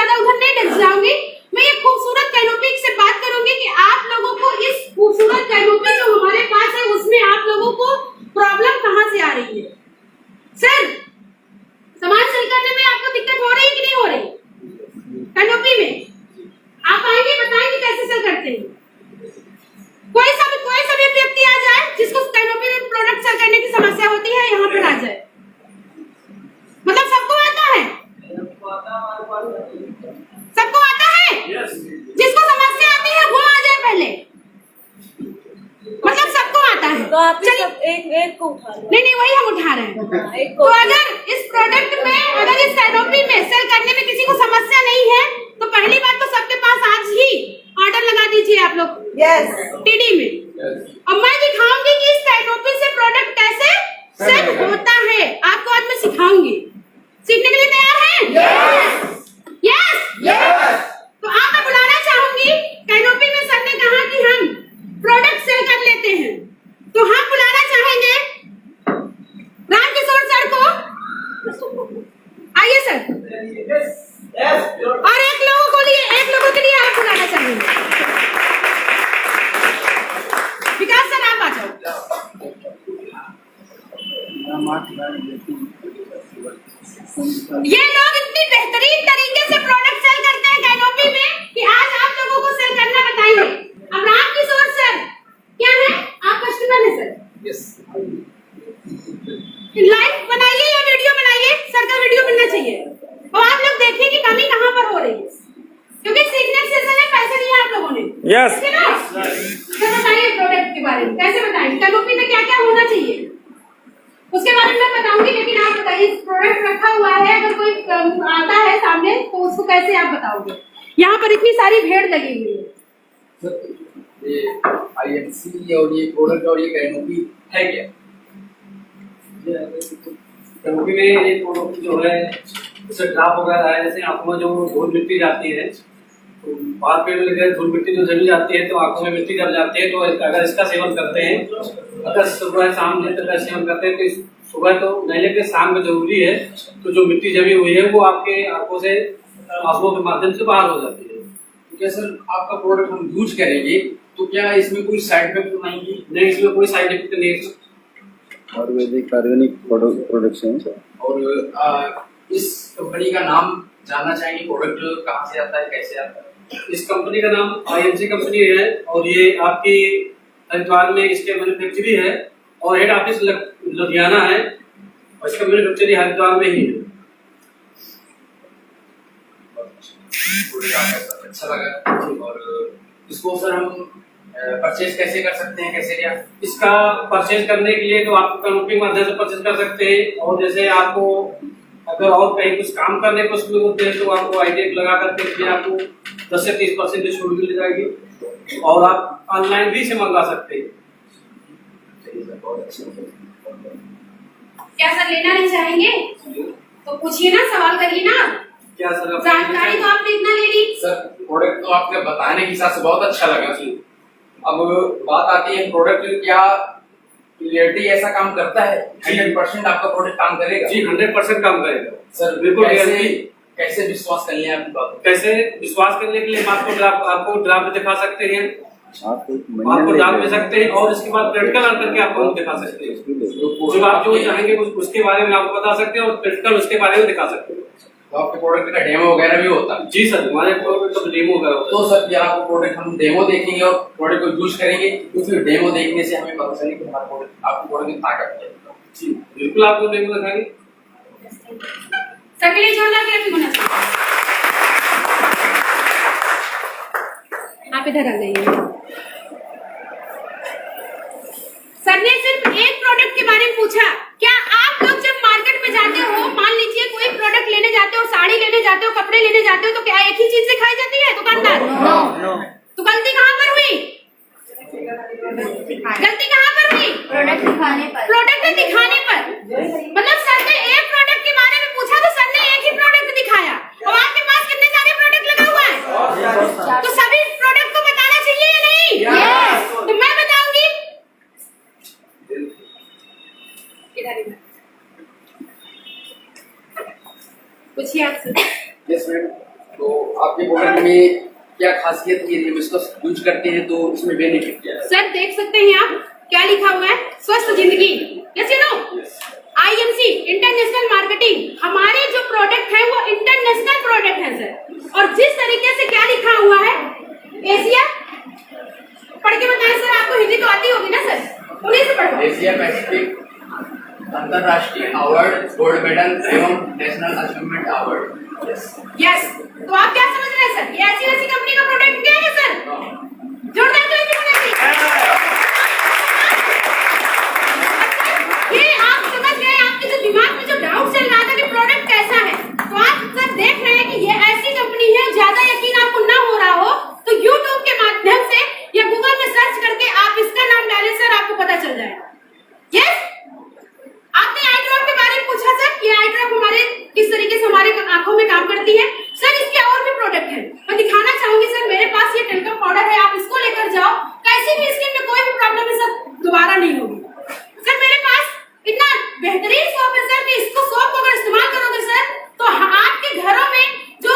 ज्यादा उधर नहीं जाऊंगी। मैं ये खूबसूरत कैनोपी से बात करूंगी कि आप लोगों को इस खूबसूरत कैनोपी जो हमारे पास है उसमें आप लोगों को प्रॉब्लम कहाँ से आ रही है। सर, सामान सेल करने में आपको दिक्कत हो रही है कि नहीं हो रही? कैनोपी में आप आएंगे, बताएंगे कैसे सेल करते हैं। कोई सा भी व्यक्ति आ जाए जिसको कैनोपी में प्रोडक्ट सेल करने की समस्या होती है, यहाँ पर आ जाए। मतलब सबको आता है, सबको आता है। जिसको समस्या आती है वो आ जाए पहले, मतलब सबको आता है। तो आप एक को उठा लो। नहीं, वही हम उठा रहे हैं। तो अगर इस प्रोडक्ट में, अगर इस कैनोपी में सेल करने में किसी को समस्या नहीं है तो पहली बात तो सबके पास आज ही ऑर्डर लगा दीजिए आप लोग। यस, टीडी में। और मैं दिखाऊंगी कि इस कैनोपी से प्रोडक्ट कैसे सेल होता है, आपको आज मैं सिखाऊंगी। सीखने के लिए तैयार हैं? यस। तो आप मैं बुलाना चाहूंगी। कैनोपी में सर ने कहा कि हम प्रोडक्ट सेल कर लेते हैं, तो हम बुलाना चाहेंगे रामकिशोर सर को। आइए सर। और एक लोगों के लिए आप बुलाना चाहेंगे। विकास सर आप आ जाओ। ये लोग इतनी बेहतरीन तरीके से प्रोडक्ट सेल करते हैं कैनोपी में कि आज आप लोगों को सेल करना बताएंगे। अब रामकिशोर सर क्या है, आप कस्टमर हैं सर? यस। लाइव बनाइए या वीडियो बनाइए, सर का वीडियो बनना चाहिए और आप लोग देखिए कि कमी कहाँ पर हो रही है, क्योंकि सीखने सेशन में पैसे दिए आप लोगों ने। यस। सर बताइए प्रोडक्ट के बारे में, कैसे बताएंगे कैनोपी में क्या क्या होना चाहिए उसके बारे में मैं बताऊंगी, लेकिन आप बताइए प्रोडक्ट रखा हुआ है, अगर कोई आता है सामने तो उसको कैसे आप बताओगे। यहाँ पर इतनी सारी भीड़ लगी हुई है। ये IMC और ये प्रोडक्ट और ये कैनोपी है क्या? कैनोपी में ये प्रोडक्ट जो है जैसे ड्राप वगैरह है, जैसे आंखों में जो धूल मिट्टी जाती है, तो बाहर पेड़ में धूल मिट्टी जो जमी जाती है तो आंखों में मिट्टी जम जाती है, तो अगर इसका सेवन करते हैं, अगर सुबह शाम तक का सेवन करते हैं तो सुबह तो नहीं लेकिन शाम में जरूरी है, तो जो मिट्टी जमी हुई है वो आपके आंखों से आंखों के माध्यम से बाहर हो जाती है। तो क्या सर आपका प्रोडक्ट हम यूज करेंगे तो क्या इसमें कोई साइड इफेक्ट तो नहीं? नहीं, इसमें कोई साइड इफेक्ट नहीं है। आयुर्वेदिक ऑर्गेनिक प्रोडक्ट्स हैं सर। और इस कंपनी का नाम जानना चाहेंगे, प्रोडक्ट कहाँ से आता है, कैसे आता है? इस कंपनी का नाम IMC कंपनी है और ये आपकी हरिद्वार में इसके मैन्युफैक्चरिंग है और हेड ऑफिस लुधियाना है और इसका मैन्युफैक्चरिंग हरिद्वार में ही है। अच्छा लगा। और इसको सर हम परचेज कैसे कर सकते हैं, कैसे क्या? इसका परचेज करने के लिए तो आप कैनोपी के माध्यम से परचेज कर सकते हैं, और जैसे आपको अगर और कहीं कुछ काम करने को उसमें होते हैं तो आपको आईडी लगा करके आपको 10 से 30% की छूट मिल जाएगी और आप ऑनलाइन भी से मंगा सकते हैं। क्या सर लेना नहीं चाहेंगे तो पूछिए ना, सवाल करिए ना। क्या सर जानकारी तो आपने इतना ले ली। सर प्रोडक्ट तो आपने बताने के हिसाब से बहुत अच्छा लगा। अब बात आती है प्रोडक्ट क्या रियलिटी ऐसा काम करता है? 100% आपका प्रोडक्ट काम करेगा? जी 100% काम करेगा सर। बिल्कुल। कैसे विश्वास कर लिया आपकी बात? कैसे विश्वास करने के लिए आपको ड्राफ्ट दिखा सकते हैं, आपको आपको ड्राफ्ट दे सकते हैं और इसके बाद प्रैक्टिकल करके आपको दिखा सकते हैं। जो आप जो चाहेंगे उसके बारे में आपको बता सकते हैं और प्रैक्टिकल उसके बारे में दिखा सकते हैं। तो आपके प्रोडक्ट का डेमो वगैरह भी होता है? जी सर, हमारे प्रोडक्ट का डेमो वगैरह होता है। तो सर क्या आपको प्रोडक्ट हम डेमो देखेंगे और प्रोडक्ट को यूज करेंगे, क्योंकि डेमो देखने से हमें पता चले कि हमारा प्रोडक्ट आपको प्रोडक्ट की ताकत है। जी बिल्कुल, आपको डेमो दिखाएंगे। सर के लिए जोरदार क्लैपिंग होना चाहिए। आप इधर आ जाइए। सर ने सिर्फ एक प्रोडक्ट के बारे में पूछा। क्या आप लोग जब मार्केट में जाते हो, मान लीजिए कोई प्रोडक्ट लेने जाते हो, साड़ी लेने जाते हो, कपड़े लेने जाते हो, तो क्या एक ही चीज दिखाई जाती है दुकानदार? नो। तो गलती कहाँ पर हुई? गलती कहाँ पर हुई? प्रोडक्ट दिखाने पर। प्रोडक्ट दिखाने पर। मतलब सर ने एक प्रोडक्ट के बारे में पूछा तो सर ने एक ही प्रोडक्ट दिखाया। और आपके पास कितने सारे प्रोडक्ट लगा हुआ है, तो सभी प्रोडक्ट को बताना चाहिए या नहीं? यस। तो मैं बताऊंगी। पूछिए आपसे। Yes ma'am. तो आपके प्रोडक्ट में क्या खासियत है, जब इसको यूज करते हैं तो इसमें बेनिफिट क्या है? सर देख सकते हैं आप क्या लिखा हुआ है, स्वस्थ जिंदगी। Yes no IMC international marketing, हमारे जो प्रोडक्ट है वो इंटरनेशनल प्रोडक्ट है सर। और जिस तरीके से क्या लिखा हुआ है, एशिया, पढ़ के बताएं सर, आपको हिंदी तो आती होगी ना सर, उन्हीं से पढ़ो। एशिया पैसिफिक अंतरराष्ट्रीय अवार्ड, गोल्ड मेडल एवं नेशनल अचीवमेंट अवार्ड। यस, तो आप क्या समझ रहे हैं सर, ये ऐसी ऐसी कंपनी का प्रोडक्ट क्या है सर? जोरदार ताली बजाइए। ये आप समझ गए, आपके जो दिमाग में जो डाउट चल रहा था कि प्रोडक्ट कैसा है, तो आप सर देख रहे हैं कि ये ऐसी कंपनी है, ज्यादा यकीन आपको ना हो रहा हो तो YouTube के माध्यम से या गूगल में सर्च करके आप इसका नाम डालें सर, आपको पता चल जाएगा। यस, आपने आई ड्रॉप के बारे में पूछा सर, ये आई ड्रॉप हमारे किस तरीके से हमारे आंखों में काम करती है सर। इसके और भी प्रोडक्ट है, मैं दिखाना चाहूंगी सर। मेरे पास ये टेल्कम पाउडर है, आप इसको लेकर जाओ, कैसी भी स्किन में कोई भी प्रॉब्लम है सर दोबारा नहीं होगी सर। मेरे पास इतना बेहतरीन सोप है सर कि इसको सोप को अगर इस्तेमाल करोगे सर तो आपके घरों में जो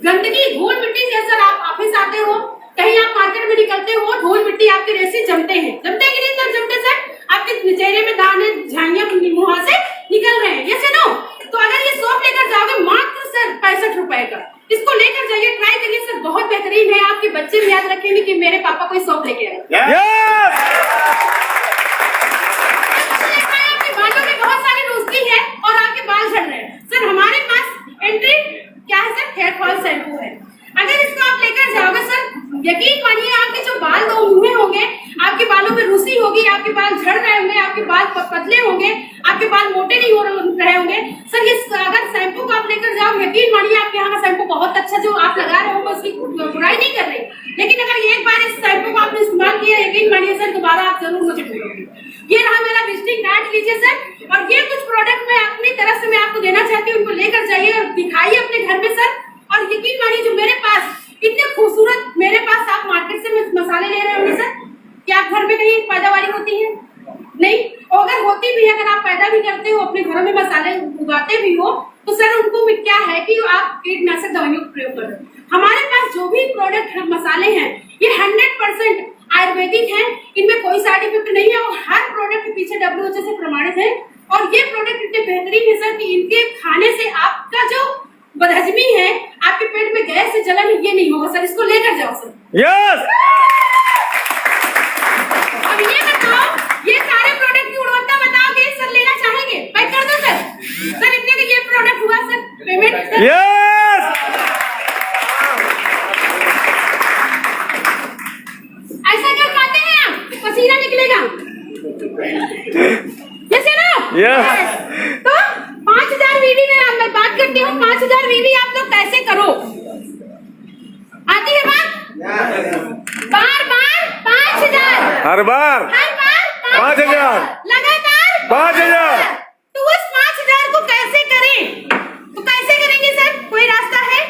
गंदगी धूल मिट्टी से सर, आप ऑफिस आते हो, कहीं आप मार्केट में निकलते हो, धूल मिट्टी आपके रेसे जमते हैं, जमते कि नहीं सर? जमते सर, आपके चेहरे में दाने झाइयां मुंह से निकल रहे हैं, यस नो? तो अगर ये सोप लेकर जाओगे मात्र सर 65 रुपए का, इसको लेकर जाइए, ट्राई करिए सर, बहुत बेहतरीन है। आपके बच्चे भी याद रखेंगे कि मेरे पापा कोई सोप लेके आए। आपके बालों में बहुत सारी रोशनी है और आपके बाल झड़ रहे हैं सर, हमारे पास एंट्री क्या है सर, हेयर फॉल शैम्पू है। अगर इसको आप लेकर जाओगे सर, यकीन मानिए आपके जो बाल दो मुहे होंगे, आपके बालों में रूसी होगी, आपके बाल झड़ रहे होंगे, आपके बाल पतले होंगे, आपके बाल मोटे नहीं हो रहे होंगे सर। ये अगर शैम्पू को आप लेकर जाओ, यकीन मानिए आपके यहाँ का शैम्पू बहुत अच्छा, जो आप लगा रहे हो उसकी बुराई नहीं कर रही, लेकिन अगर एक बार इस शैम्पू को आपने इस्तेमाल किया, यकीन मानिए सर दोबारा आप जरूर मुझे ढूंढोगे। ये रहा मेरा विजिटिंग कार्ड, लीजिए सर। और ये कुछ प्रोडक्ट मैं अपनी तरफ से मैं आपको देना चाहती हूँ, उनको लेकर जाइए और दिखाइए अपने घर में सर। और यकीन मानिए जो मेरे पास इतने खूबसूरत, मेरे पास आप मार्केट से मसाले ले रहे होंगे सर, क्या आप घर में कहीं पैदावारी होती है? नहीं, और अगर होती भी है, अगर आप पैदा भी करते हो, अपने घरों में मसाले उगाते भी हो, तो सर उनको में क्या है कि आप कीटनाशक दवाइयों का प्रयोग करें। हमारे पास जो भी प्रोडक्ट मसाले हैं ये 100% आयुर्वेदिक हैं, इनमें कोई साइड इफेक्ट नहीं है और हर प्रोडक्ट के पीछे WHO से प्रमाणित है। और ये प्रोडक्ट इतने बेहतरीन है सर कि इनके खाने से आपका जो बदहजमी है, आपके पेट में गैस से जलन, ये नहीं होगा सर। इसको लेकर जाओ सर। यस। अब ये बताओ, ये सारे प्रोडक्ट की गुणवत्ता बताओगे सर, लेना चाहेंगे? पैक कर दो सर। सर इतने का ये प्रोडक्ट हुआ सर, पेमेंट यस। ऐसा क्यों खाते हैं आप, पसीना निकलेगा? यस है ना? यस। तो 5000 वीवी में मैं बात करती हूँ, 5000 वीवी आप लोग कैसे करो? आती है बात? बार बार 5000, हर बार 5000, लगातार 5000। तो उस 5000 को कैसे करें? तो कैसे करेंगे सर, कोई रास्ता है?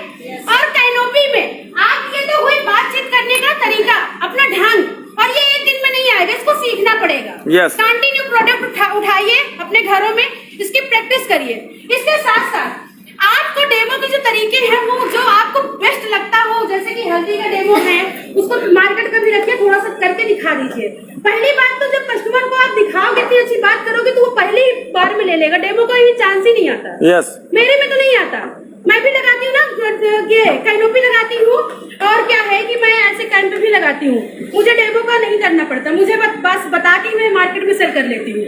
और कैनोपी में आप, ये तो हुई बातचीत करने का तरीका, अपना ढंग, और ये एक दिन में नहीं आएगा, इसको सीखना पड़ेगा। Yes. कंटिन्यू प्रोडक्ट उठाइए अपने घरों में, इसकी प्रैक्टिस करिए। इसके साथ साथ आपको डेमो के जो तरीके हैं वो जो आपको बेस्ट लगता हो, जैसे कि हल्दी का डेमो है, उसको मार्केट का भी रखिए, थोड़ा सा करके दिखा दीजिए। पहली बात तो जब कस्टमर को आप दिखाओगे, इतनी अच्छी बात करोगे तो वो पहली बार में ले लेगा, डेमो का ये चांस ही नहीं आता। यस। मेरे में तो नहीं आता, मैं भी लगाती हूँ ना, ये कैनोपी लगाती हूँ, और क्या है कि मैं ऐसे कैंप भी लगाती हूँ, मुझे डेमो का नहीं करना पड़ता, मुझे बस बता के मैं मार्केट में सेल कर लेती हूँ।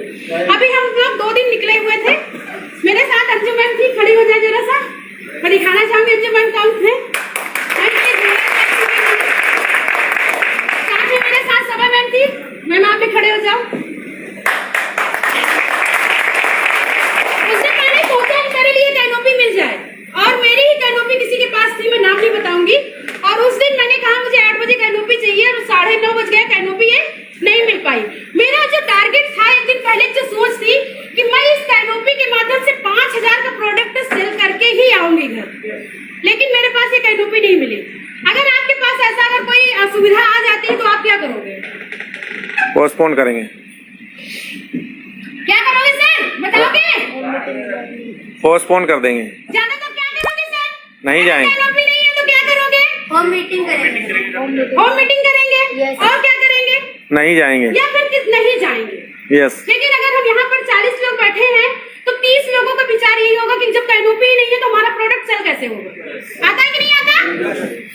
अभी हम लोग 2 दिन निकले हुए थे, मेरे साथ अंजू मैम थी, खड़ी हो जाए जरा सा, मैं दिखाना चाहूंगी अंजू मैम कौन थे। साथ में मेरे साथ सभा मैम थी, मैम आप भी खड़े हो जाओ। उससे पहले सोचा मेरे लिए कैनोपी मिल जाए, और मेरी ही कैनोपी किसी के पास थी, मैं नाम नहीं बताऊंगी, और उस दिन मैंने कहा मुझे 8 बजे कैनोपी चाहिए और 9:30 बज गया, कैनोपी है नहीं मिल पाई। मेरा जो टारगेट था एक दिन पहले, जो सोच थी कि मैं इस कैनोपी के माध्यम से 5000 का प्रोडक्ट सेल करके ही आऊंगी घर, लेकिन मेरे पास ये कैनोपी नहीं मिली। अगर आपके पास ऐसा अगर कोई असुविधा आ जाती है तो आप क्या करोगे? पोस्टपोन करेंगे। क्या करोगे सर, बताओगे? पोस्टपोन कर देंगे। ज्यादा तो क्या करोगे सर? नहीं जाएंगे। कैनोपी नहीं है होम मीटिंग करेंगे। होम मीटिंग करेंगे Yes. और क्या करेंगे नहीं जाएंगे। या फिर नहीं जाएंगे। यस। लेकिन अगर हम यहाँ पर 40 लोग बैठे हैं तो 30 लोगों का विचार यही होगा कि जब कैनोपी ही नहीं है तो हमारा प्रोडक्ट सेल कैसे होगा। आता है कि नहीं आता?